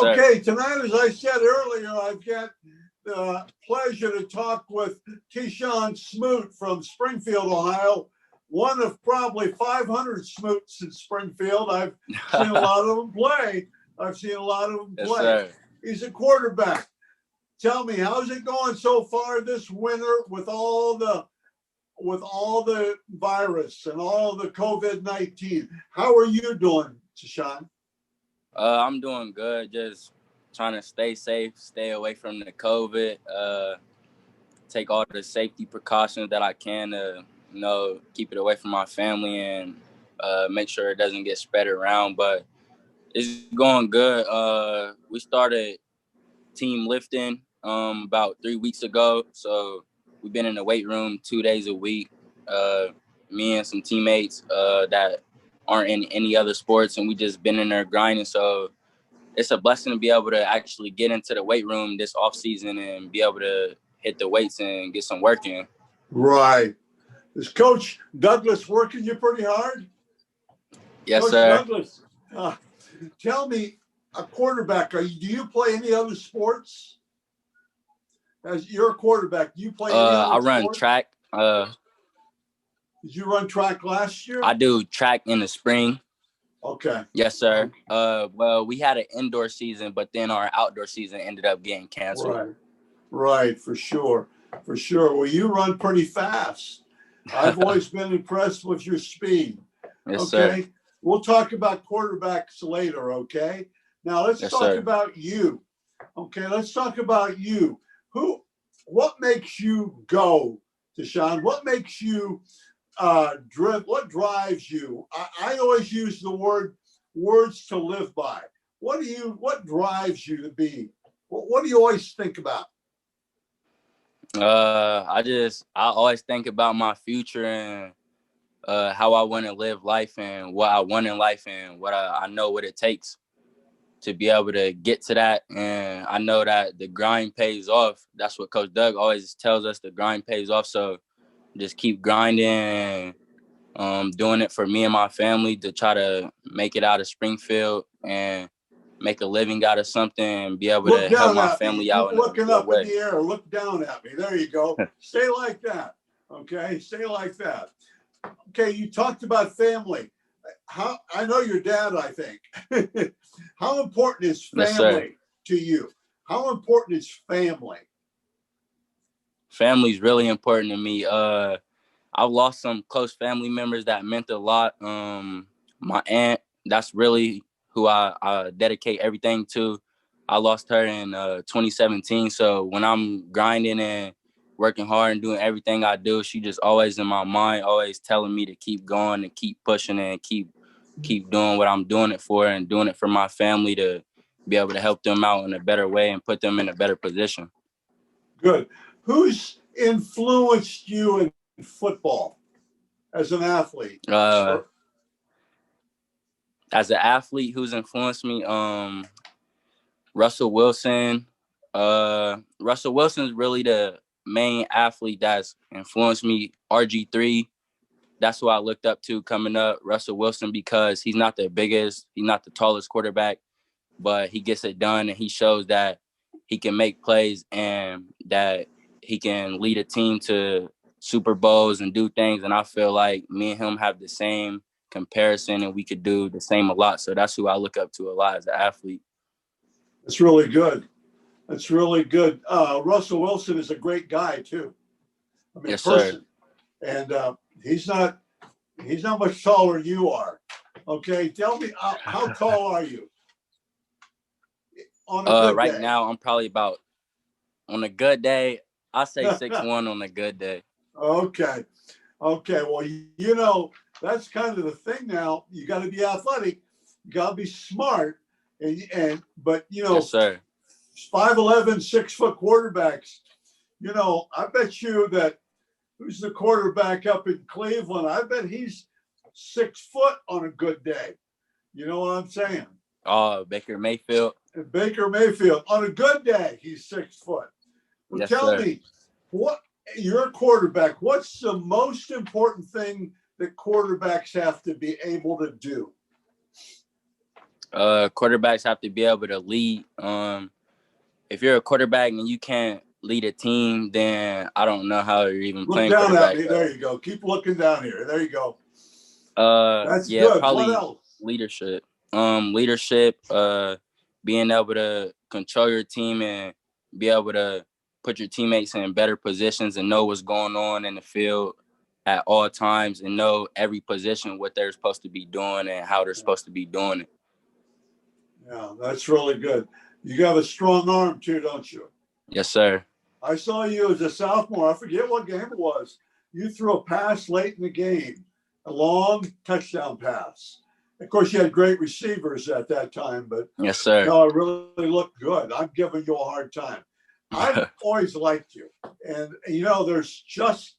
sir. Okay, tonight, as I said earlier, I've got the pleasure to talk with Smoot from Springfield, Ohio. One of probably 500 Smoots in Springfield. I've seen a lot of them play. Yes, sir. He's a quarterback. Tell me, how's it going so far this winter with all the virus and all the COVID-19? How are you doing, Tashawn? I'm doing good. Just trying to stay safe, stay away from the COVID, take all the safety precautions that I can to, keep it away from my family and make sure it doesn't get spread around. But it's going good. We started team lifting about 3 weeks ago. So we've been in the weight room 2 days a week. Me and some teammates that aren't in any other sports, and we just been in there grinding. So it's a blessing to be able to actually get into the weight room this off season and be able to hit the weights and get some work in. Right. Is Coach Douglas working you pretty hard? Yes, Coach sir. Douglas, tell me, a quarterback, do you play any other sports? As you're a quarterback, do you play any other I run sport? track. Did you run track last year? I do track in the spring. Okay. Yes, sir. Well, we had an indoor season, but then our outdoor season ended up getting canceled. Right, for sure. Well, you run pretty fast. I've always been impressed with your speed. Yes, okay. Sir. We'll talk about quarterbacks later, okay? Now let's talk about you. Okay, let's talk about you. What makes you go, Tashawn? What makes you what drives you? I always use the words to live by. What drives you to be? What do you always think about? I always think about my future and how I want to live life and what I want in life and what I know what it takes to be able to get to that. And I know that the grind pays off. That's what Coach Doug always tells us, the grind pays off. So just keep grinding and doing it for me and my family to try to make it out of Springfield and make a living out of something and be able to help my family out. Looking up in the air, look down at me. There you go. Stay like that. Okay, stay like that. Okay, you talked about family. I know your dad, I think. How important is family to you? How important is family? Family's really important to me. I've lost some close family members that meant a lot. My aunt, that's really who I dedicate everything to. I lost her in 2017. So when I'm grinding and working hard and doing everything I do, she just always in my mind, always telling me to keep going and keep pushing and keep doing what I'm doing it for and doing it for my family to be able to help them out in a better way and put them in a better position. Good. Who's influenced you in football as an athlete? As an athlete, who's influenced me? Russell Wilson. Russell Wilson's really the main athlete that's influenced me. RG3, that's who I looked up to coming up. Russell Wilson, because he's not the biggest, he's not the tallest quarterback, but he gets it done and he shows that he can make plays and that he can lead a team to Super Bowls and do things. And I feel like me and him have the same comparison and we could do the same a lot. So that's who I look up to a lot as an athlete. That's really good. Russell Wilson is a great guy too. I mean, yes, person. Sir. And he's not much taller than you are. Okay, tell me how tall are you? On a good right day. Now, I'm probably about, on a good day, I say 6'1" on a good day. Okay. Well, that's kind of the thing now. You got to be athletic. You got to be smart. But yes, sir. 5'11", 6 foot quarterbacks. I bet you that who's the quarterback up in Cleveland? I bet he's 6 foot on a good day. You know what I'm saying? Oh, Baker Mayfield. On a good day, he's 6 foot. Well, yes, tell sir. me, you're a quarterback. What's the most important thing that quarterbacks have to be able to do? Quarterbacks have to be able to lead. If you're a quarterback and you can't lead a team, then I don't know how you're even playing down quarterback. At me. There you go. Keep looking down here. There you go. That's yeah, good. probably What else? leadership. Leadership. Being able to control your team and be able to put your teammates in better positions and know what's going on in the field at all times and know every position what they're supposed to be doing and how they're supposed to be doing it. Yeah, that's really good. You have a strong arm too, don't you? Yes, sir. I saw you as a sophomore. I forget what game it was. You threw a pass late in the game, a long touchdown pass. Of course, you had great receivers at that time, but yes, sir. No, it really looked good. I'm giving you a hard time. I've always liked you. And, there's just,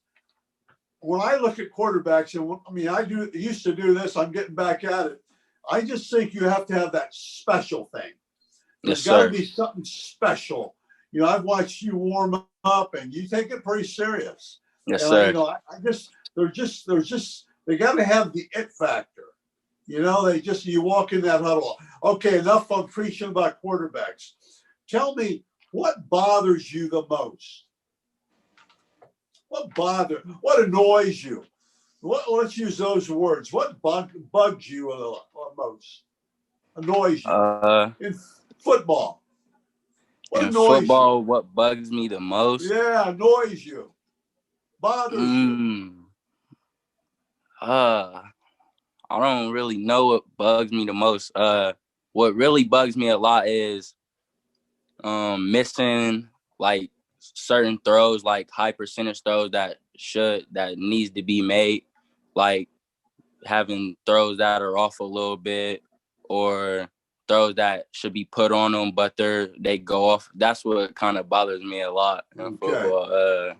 when I look at quarterbacks, and I mean, used to do this, I'm getting back at it. I just think you have to have that special thing. There's got to be something special. I've watched you warm up and you take it pretty serious. Yes, sir. They got to have the it factor. You walk in that huddle. Okay, enough of preaching about quarterbacks. Tell me, what bothers you the most? What annoys you? Let's use those words. What bugs you the most? Annoys you? In football. What bugs me the most? Yeah, annoys you. Bothers you. I don't really know what bugs me the most. What really bugs me a lot is missing like certain throws, like high percentage throws that needs to be made, like having throws that are off a little bit or throws that should be put on them, but they go off. That's what kind of bothers me a lot in football.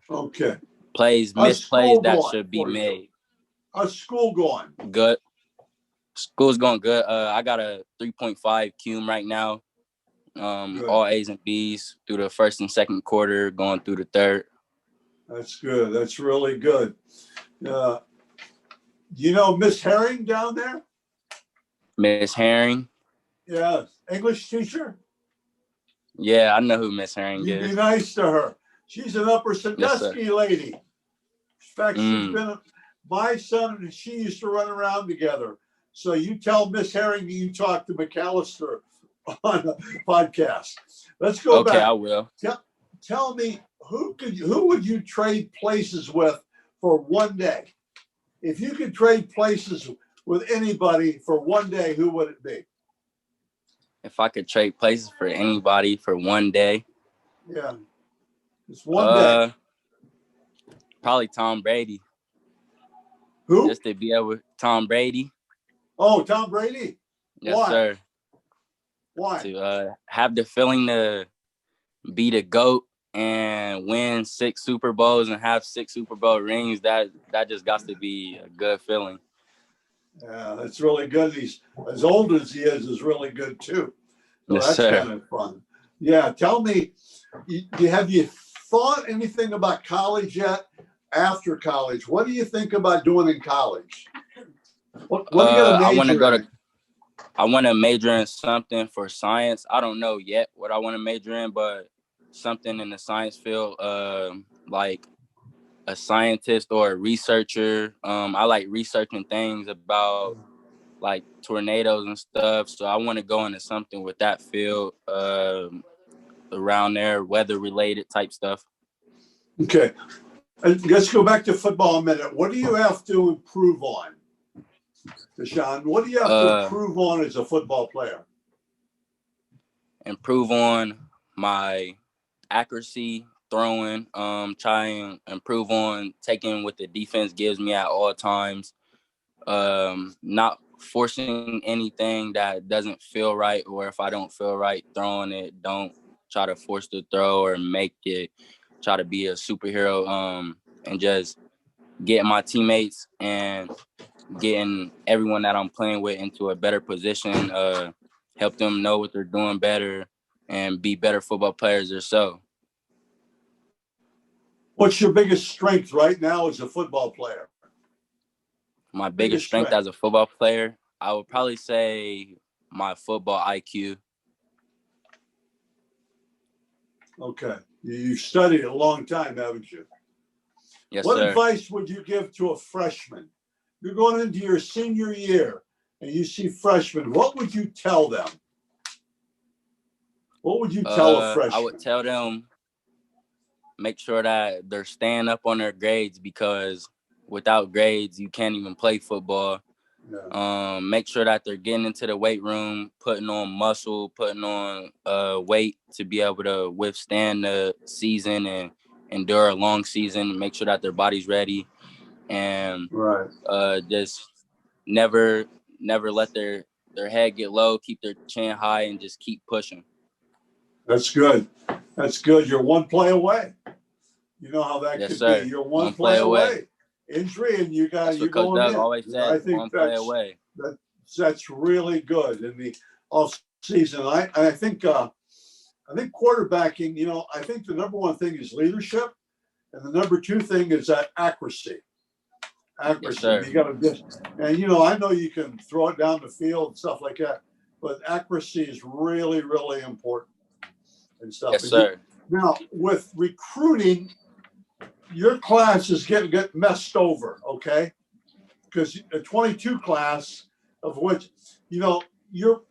Misplays that should be made. How's school going? Good. School's going good. I got a 3.5 cum right now. All A's and B's through the first and second quarter, going through the third. That's good. That's really good. Miss Herring down there? Miss Herring? Yes. English teacher? Yeah, I know who Miss Herring is. You be nice to her. She's an Upper Sandusky lady. In fact, she's been my son and she used to run around together. So you tell Miss Herring you talk to McAllister on a podcast. Let's go back. Okay, I will. Tell me, who would you trade places with for one day? If you could trade places with anybody for one day, who would it be? If I could trade places for anybody for one day? Yeah. It's one day. Probably Tom Brady. Who? Just to be able Tom Brady. Oh, Tom Brady? Yes, sir. Why? To have the feeling to be the GOAT and win 6 Super Bowls and have 6 Super Bowl rings, that just got to be a good feeling. Yeah, that's really good. He's as old as he is really good too. So yes, that's sir. kind of fun. Yeah, tell me, have you thought anything about college yet? After college, what do you think about doing in college? What do you got to major in? I want to major in something for science. I don't know yet what I want to major in, but something in the science field, like a scientist or a researcher. I like researching things about like tornadoes and stuff. So I want to go into something with that field around there, weather related type stuff. Okay. Let's go back to football a minute. What do you have to improve on, Deshaun? What do you have to improve on as a football player? Improve on my accuracy, throwing, try and improve on taking what the defense gives me at all times, not forcing anything that doesn't feel right, or if I don't feel right throwing it, don't try to force the throw or make it, try to be a superhero, and just getting my teammates and getting everyone that I'm playing with into a better position, help them know what they're doing better and be better football players themselves. What's your biggest strength right now as a football player? My biggest strength as a football player, I would probably say my football IQ. Okay. You studied a long time, haven't you? Yes, what sir. advice would you give to a freshman? You're going into your senior year and you see freshmen. What would you tell them? What would you tell a freshman? I would tell them make sure that they're staying up on their grades, because without grades, you can't even play football. Yeah. Make sure that they're getting into the weight room, putting on muscle, putting on weight to be able to withstand the season and endure a long season. Make sure that their body's ready, and just never let their head get low. Keep their chin high and just keep pushing. That's good. That's good. You're one play away. You know how that could be. You're one play away. Injury, and you got you going Coach Doug in. Always said, I think play away. That's really good in the off season. I think quarterbacking. You know, I think the number one thing is leadership, and the number two thing is that accuracy. Accuracy. Yes, you got to just, and you know, I know you can throw it down the field and stuff like that, but accuracy is really, really important and stuff. Yes, sir. Now with recruiting, your class is getting messed over, okay? Because a 22 class, of which, you know, you're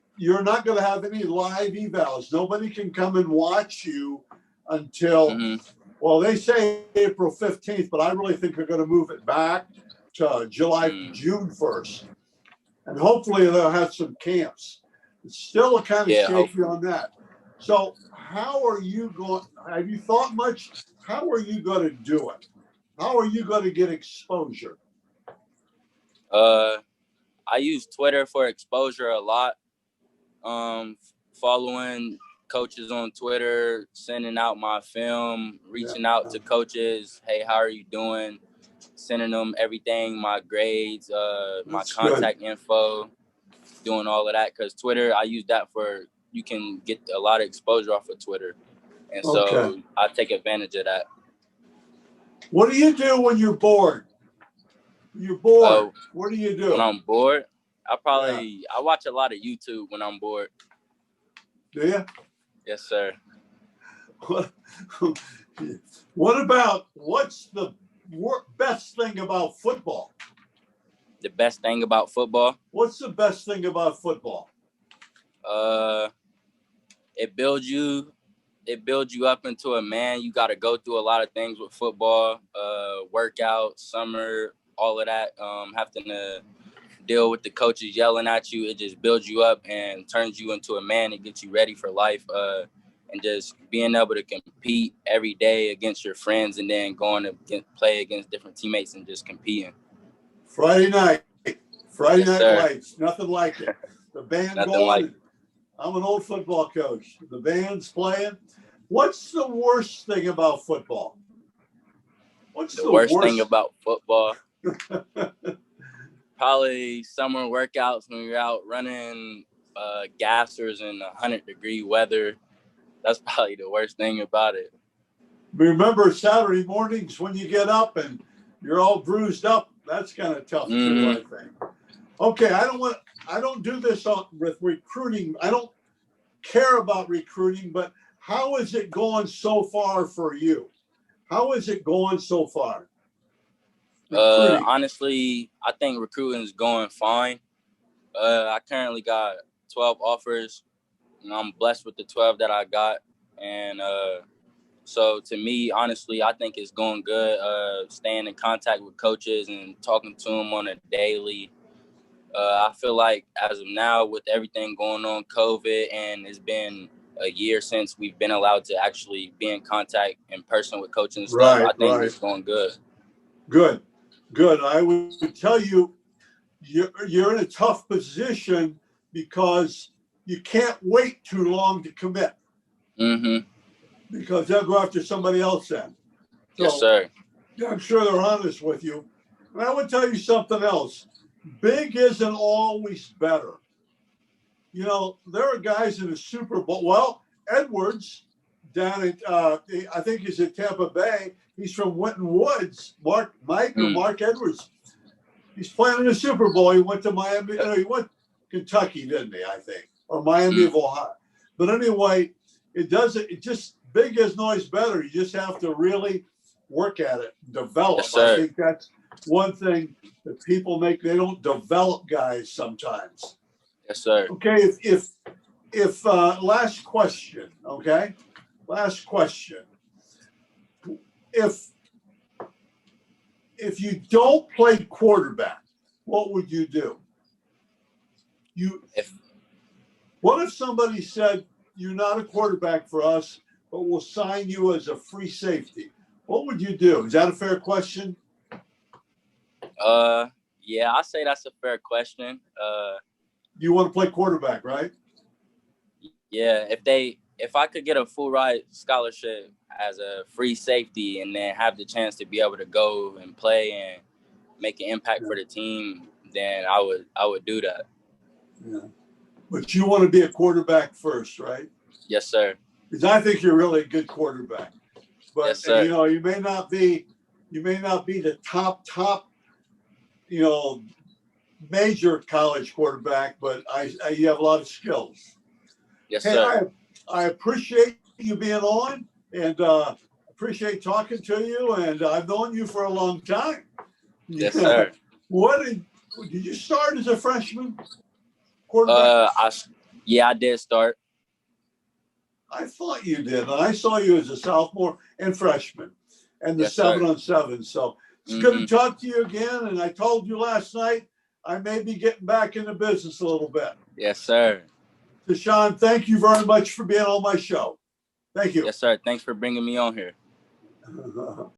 not going to have any live evals. Nobody can come and watch you until, well, they say April 15th, but I really think they're going to move it back to June 1st. And hopefully they'll have some camps. It's still kind of shaky on that. So how are you going? Have you thought much? How are you going to do it? How are you going to get exposure? I use Twitter for exposure a lot. Following coaches on Twitter, sending out my film, reaching out to coaches. Hey, how are you doing? Sending them everything, my grades, my contact info, doing all of that. Because Twitter, I use that for, you can get a lot of exposure off of Twitter. And so I take advantage of that. What do you do when you're bored? You're bored. What do you do? When I'm bored, I watch a lot of YouTube when I'm bored. Do you? Yes, sir. What's the best thing about football? The best thing about football? What's the best thing about football? It builds you up into a man. You got to go through a lot of things with football, workout, summer, all of that. Having to deal with the coaches yelling at you, it just builds you up and turns you into a man. It gets you ready for life, and just being able to compete every day against your friends, and then going to play against different teammates and just competing. Friday night lights, nothing like it. The band going. I'm an old football coach. The band's playing. What's the worst thing about football? What's the worst thing about football? Probably summer workouts when you're out running gassers in 100-degree weather. That's probably the worst thing about it. Remember Saturday mornings when you get up and you're all bruised up. That's kind of tough too, I think. Okay, I don't do this with recruiting. I don't care about recruiting, but how is it going so far for you? How is it going so far? Honestly, I think recruiting is going fine. I currently got 12 offers, and I'm blessed with the 12 that I got. And so to me, honestly, I think it's going good. Staying in contact with coaches and talking to them on a daily. I feel like as of now, with everything going on, COVID, and it's been a year since we've been allowed to actually be in contact in person with coaches and stuff, I think it's going good. Good. I would tell you, you're in a tough position because you can't wait too long to commit. Because they'll go after somebody else then. So, yes, sir. I'm sure they're honest with you. And I would tell you something else. Big isn't always better. You know, there are guys in the Super Bowl. Well, Edwards down at, I think he's at Tampa Bay. He's from Winton Woods. Mark Edwards. He's playing in the Super Bowl. He went to Miami. He went Kentucky, didn't he? I think, or Miami of Ohio. But anyway, it just big is always better. You just have to really work at it, develop. Yes, sir. I think that's one thing that people make. They don't develop guys sometimes. Yes, sir. Okay, if last question, okay? Last question. If you don't play quarterback, what would you do? What if somebody said, you're not a quarterback for us, but we'll sign you as a free safety? What would you do? Is that a fair question? Yeah, I say that's a fair question. You want to play quarterback, right? Yeah, if I could get a full ride scholarship as a free safety and then have the chance to be able to go and play and make an impact for the team, then I would do that. Yeah. But you want to be a quarterback first, right? Yes, sir. Because I think you're really a good quarterback. But yes, sir. You know, you may not be the top, you know, major college quarterback, but you have a lot of skills. Yes, sir. I appreciate you being on, and appreciate talking to you. And I've known you for a long time. Yes, sir. What did you start as a freshman quarterback? I did start. I thought you did, and I saw you as a sophomore and freshman, and the Yes, 7-on-7. So it's good to talk to you again. And I told you last night I may be getting back into business a little bit. Yes, sir. Deshaun, thank you very much for being on my show. Thank you. Yes, sir. Thanks for bringing me on here.